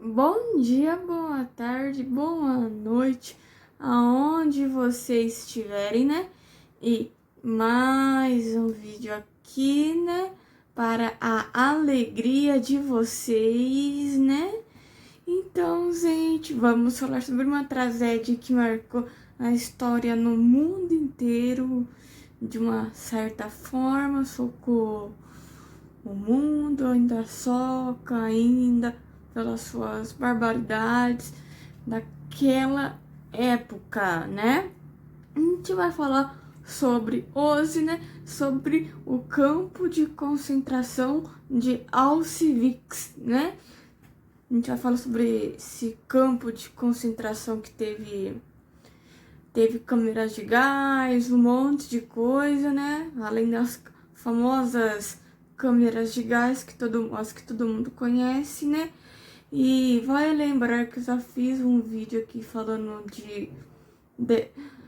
Bom dia, boa tarde, boa noite, aonde vocês estiverem, né? E mais um vídeo aqui, né? Para a alegria de vocês, né? Então, gente, vamos falar sobre uma tragédia que marcou a história no mundo inteiro, de uma certa forma, socou o mundo, ainda soca ainda pelas suas barbaridades daquela época, né? A gente vai falar sobre hoje, né? Sobre o campo de concentração de Auschwitz, né? A gente vai falar sobre esse campo de concentração que teve câmeras de gás, um monte de coisa, né? Além das famosas câmeras de gás as que todo mundo conhece, né? E vai lembrar que eu já fiz um vídeo aqui falando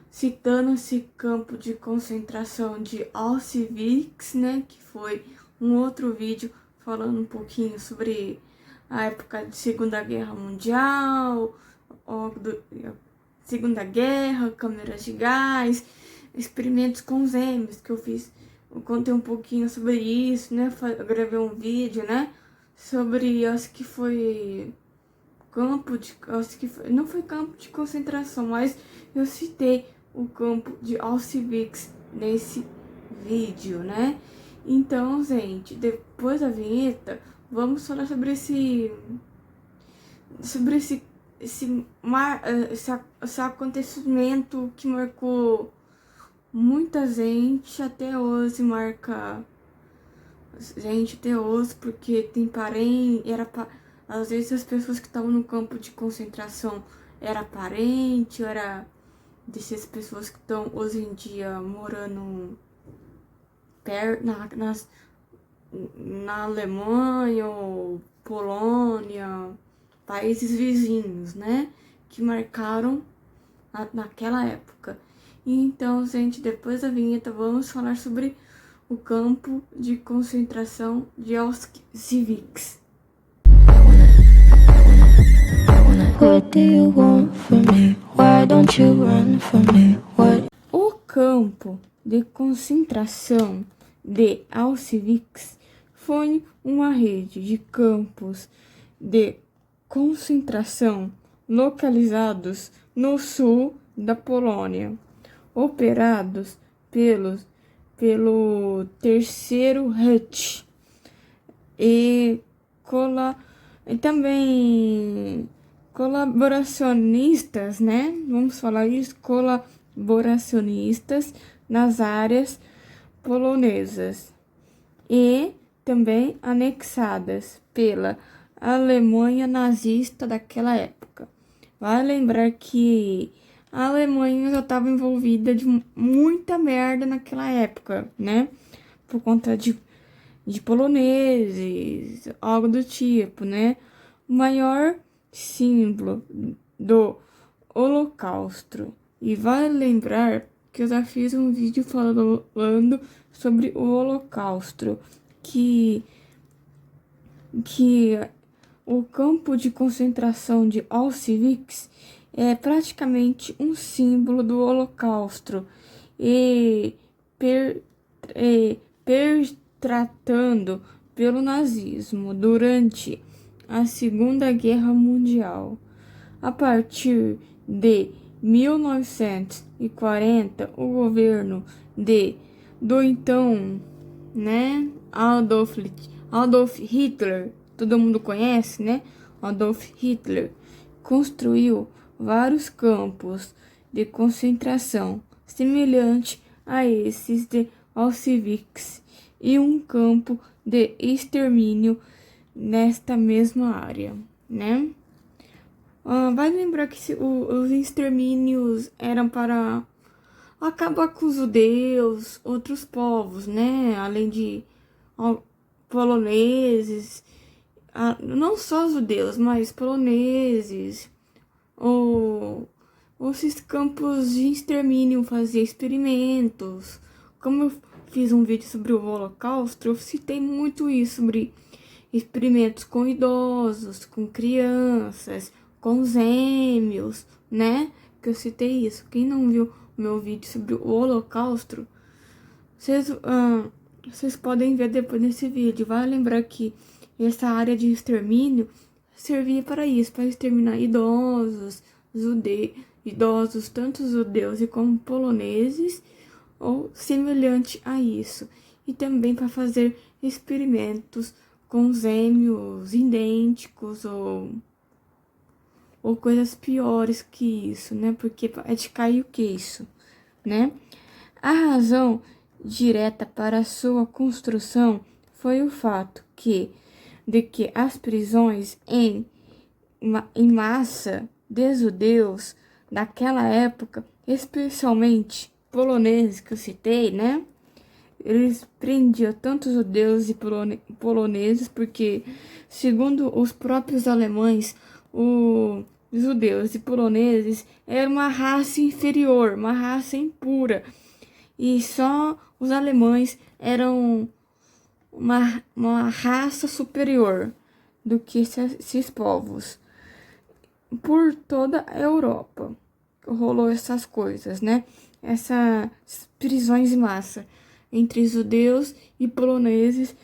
citando esse campo de concentração de Auschwitz, né? Que foi um outro vídeo falando um pouquinho sobre a época de Segunda Guerra Mundial, Segunda Guerra, câmeras de gás, experimentos com os M's que eu fiz. Eu contei um pouquinho sobre isso, né? Eu gravei um vídeo, né? Sobre, acho que foi não foi campo de concentração, mas eu citei o campo de Auschwitz nesse vídeo, né? Então, gente, depois da vinheta, vamos falar sobre esse acontecimento que marcou muita gente, até hoje marca gente até hoje, porque tem parente, às vezes as pessoas que estavam no campo de concentração era parente, era dessas pessoas que estão hoje em dia morando na Alemanha ou Polônia, países vizinhos, né? Que marcaram naquela época. Então, gente, depois da vinheta, vamos falar sobre o campo de concentração de Auschwitz. O campo de concentração de Auschwitz foi uma rede de campos de concentração localizados no sul da Polônia, operados pelo Terceiro Reich e também colaboracionistas, né? Vamos falar isso, colaboracionistas nas áreas polonesas e também anexadas pela Alemanha nazista daquela época. Vale lembrar que a Alemanha já estava envolvida de muita merda naquela época, né? Por conta de poloneses, algo do tipo, né? O maior símbolo do Holocausto. E vale lembrar que eu já fiz um vídeo falando sobre o Holocausto, que o campo de concentração de Auschwitz é praticamente um símbolo do Holocausto e pertratando pelo nazismo durante a Segunda Guerra Mundial. A partir de 1940, o governo do então, né, Adolf Hitler, todo mundo conhece, né? Adolf Hitler construiu vários campos de concentração semelhante a esses de Auschwitz e um campo de extermínio nesta mesma área, né? Vai lembrar que os extermínios eram para acabar com os judeus, outros povos, né? Além de poloneses, não só judeus, mas poloneses, ou esses campos de extermínio fazia experimentos. Como eu fiz um vídeo sobre o Holocausto, eu citei muito isso, sobre experimentos com idosos, com crianças, com gêmeos, né? Que eu citei isso. Quem não viu o meu vídeo sobre o Holocausto, vocês podem ver depois nesse vídeo. Vai lembrar que essa área de extermínio servia para isso, para exterminar idosos, tanto judeus e como poloneses, ou semelhante a isso. E também para fazer experimentos com gêmeos idênticos ou coisas piores que isso, né? Porque é de cair o queixo, né? A razão direta para a sua construção foi o fato de que as prisões em massa de judeus daquela época, especialmente poloneses que eu citei, né? Eles prendiam tanto judeus e poloneses porque, segundo os próprios alemães, os judeus e poloneses eram uma raça inferior, uma raça impura. E só os alemães eram uma raça superior do que esses povos. Por toda a Europa rolou essas coisas, né? Essas prisões em massa entre judeus e poloneses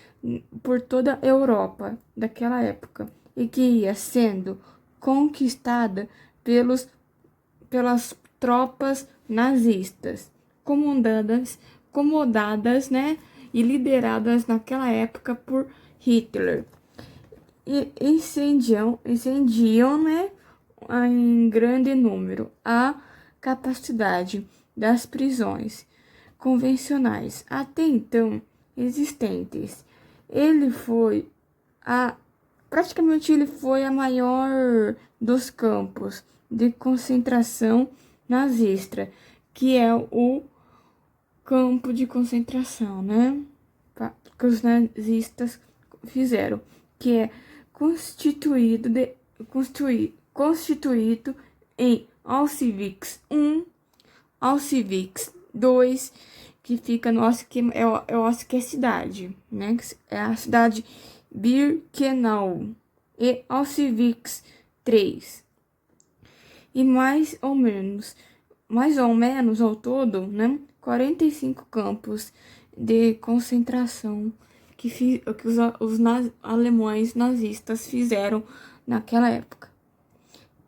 por toda a Europa daquela época, e que ia sendo conquistada pelas tropas nazistas, comandadas, né, e lideradas naquela época por Hitler. E incendiam, né, em grande número a capacidade das prisões convencionais até então existentes. Praticamente ele foi a maior dos campos de concentração nazista, que é o campo de concentração, né? Que os nazistas fizeram, que é constituído em Auschwitz I, Auschwitz II, que fica no eu acho que é cidade, né? É a cidade Birkenau, e Auschwitz III. E mais ou menos ao todo, né? 45 campos de concentração que os alemães nazistas fizeram naquela época.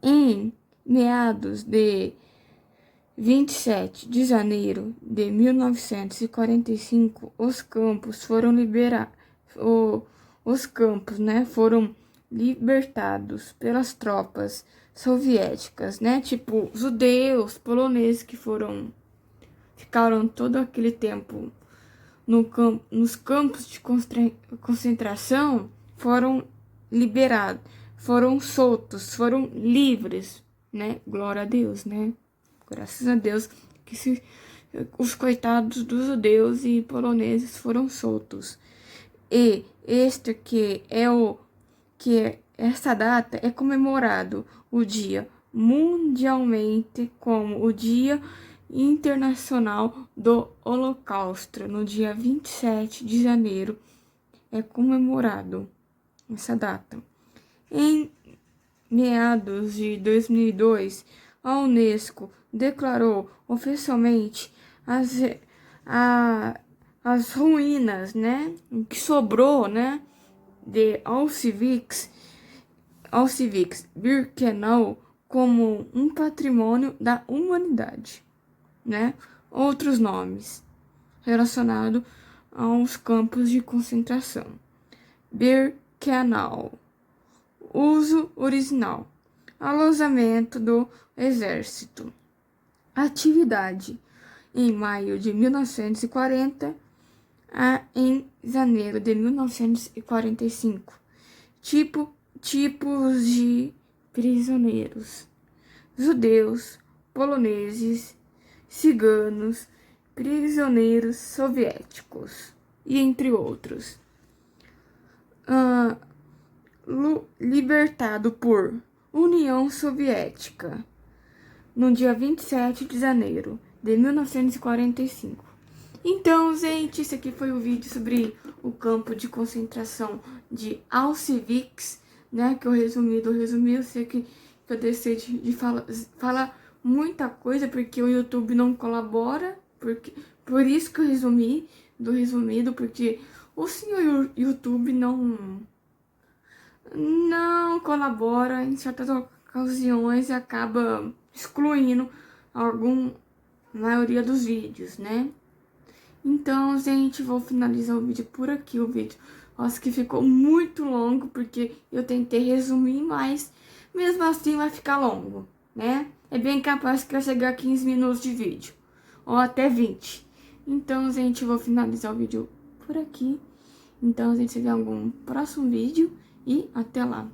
Em meados de 27 de janeiro de 1945, os campos foram liberados. Os campos, né, foram libertados pelas tropas soviéticas, né? Tipo, judeus, poloneses que ficaram todo aquele tempo nos campos de concentração, foram liberados, foram soltos, foram livres, né? Glória a Deus, né? Graças a Deus que os coitados dos judeus e poloneses foram soltos. E essa data é comemorado o dia mundialmente como o Dia Internacional do Holocausto. No dia 27 de janeiro é comemorado essa data. Em meados de 2002, a Unesco declarou oficialmente as ruínas, né, o que sobrou, né, de Auschwitz-Birkenau como um patrimônio da humanidade, né? Outros nomes relacionados aos campos de concentração: Birkenau, uso original, alojamento do exército, atividade em maio de 1940 a em janeiro de 1945, tipos de prisioneiros: judeus, poloneses, ciganos, prisioneiros soviéticos, e entre outros. Libertado por União Soviética no dia 27 de janeiro de 1945. Então, gente, esse aqui foi o vídeo sobre o campo de concentração de Auschwitz, né? Que eu resumi, eu sei que eu deixei de falar muita coisa, porque o YouTube não colabora, por isso que eu resumi, do resumido, porque o senhor YouTube não colabora em certas ocasiões e acaba excluindo maioria dos vídeos, né? Então, gente, vou finalizar o vídeo por aqui, o vídeo. Acho que ficou muito longo, porque eu tentei resumir, mas mesmo assim vai ficar longo, né? É bem capaz que vai chegar a 15 minutos de vídeo, ou até 20. Então, gente, vou finalizar o vídeo por aqui. Então, a gente se vê em algum próximo vídeo e até lá.